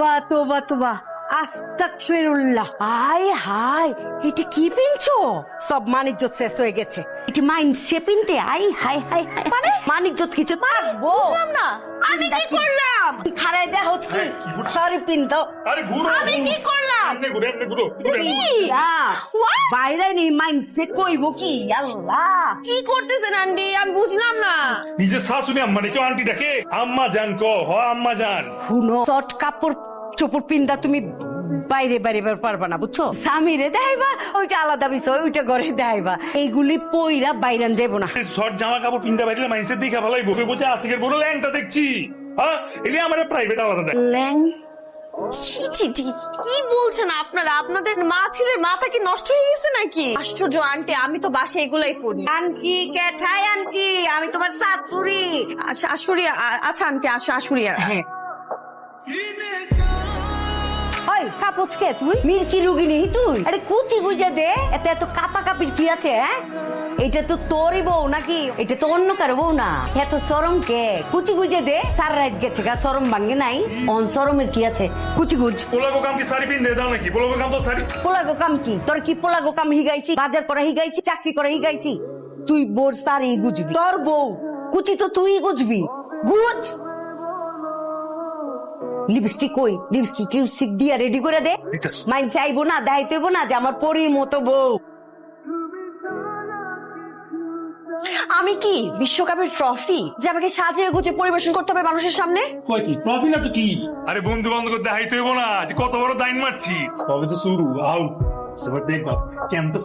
বাহ তোবা তোবা আস্তাগফিরুল্লাহ। হায় হায়, এটা কি পিনছো? সব মানিজ্জত শেষ হয়ে গেছে। এটা মাইন্ড সে পিনতে আই হায় হায় হায়। মানে মানিজ্জত কিছু থাকবো? বুঝলাম না আমি কি করলাম? খারাই দেয়া হচ্ছে সরি পিন তো। আরে ঘুরো আমি কি করলাম? এমনি ঘুরে কি? What? বাইরে নি মাইন্ড সে কইবো কি? আল্লাহ কি করতেছেন আন্টি? আমি বুঝলাম না। নিজের শাশুড়ি আম্মা রে কেউ আন্টি ডাকে? আম্মা জান ক হ আম্মা জান। শুনো, শর্ট কাপড় চোপড় পিন্দা তুমি বাইরে বাইরে বের পারবা না, বুঝছো? স্বামীরে দেখাইবা ওইটা আলাদা বিষয়, ওইটা ঘরে দেখাইবা। এইগুলি পইরা বাইরান যাইবো না। শর্ট জামা কাপড় পিন্দা বাইরে মাইন্সের দেখা ভালাই বকে বলছে আজকের বড় ল্যাংটা দেখছি। হ্যাঁ এলি আমার প্রাইভেট আলাদা দেখ। ল্যাং ছি ছি ছি, কি বলছেন আপনারা? আপনাদের মা ছেলের মাথা কি নষ্ট হয়ে গেছে নাকি? আশ্চর্য আন্টি, আমি তো বাসায় এগুলাই করি। আন্টি কেঠাই আন্টি, আমি তোমার শাশুড়ি। শাশুড়ি? আচ্ছা আন্টি, শাশুড়ি। হ্যাঁ ওই কাপড় কে তুই? মির্কি রুগিনী তুই? আরে কুচি গুজে দে, এত এত কাপা কাপির কি আছে? হ্যাঁ এটা তো তোরই বউ নাকি? এটা তো অন্য কারো বউ না। এত সরম কে? কুচি গুজে দে। সারা রাত গেছে গা, সরম ভাঙ্গে নাই। অন সরমের কি আছে? কুচি গুজ। পোলাগো কাম কি শাড়ি পিন্দে দাও নাকি? পোলাগো কাম তো শাড়ি। পোলাগো কাম কি? তোর কি পোলাগো কাম হিগাইছি? বাজার করা হিগাইছি? চাকরি করা হিগাইছি? তুই বোর সারি গুজবি। তোর বউ কুচি তো তুই গুজবি। গুজ। লিপস্টিক কই? লিপস্টিক দিয়া রেডি করে দে। দিতেছি। মাইন চাইবো না, দেখাইতে হইবো না যে আমার পরীর মতো বউ। আমি কি বিশ্বকাপের ট্রফি যে আমাকে সাজিয়ে গুছিয়ে পরিবেশন করতে হবে মানুষের সামনে? কয় কি ট্রফি না তো কি? আরে বন্ধু বান্ধব দেখাইতে হইব না যে কত বড় দাইন মারছি। সবে তো শুরু আউ। সবার দেখবা কেমন তো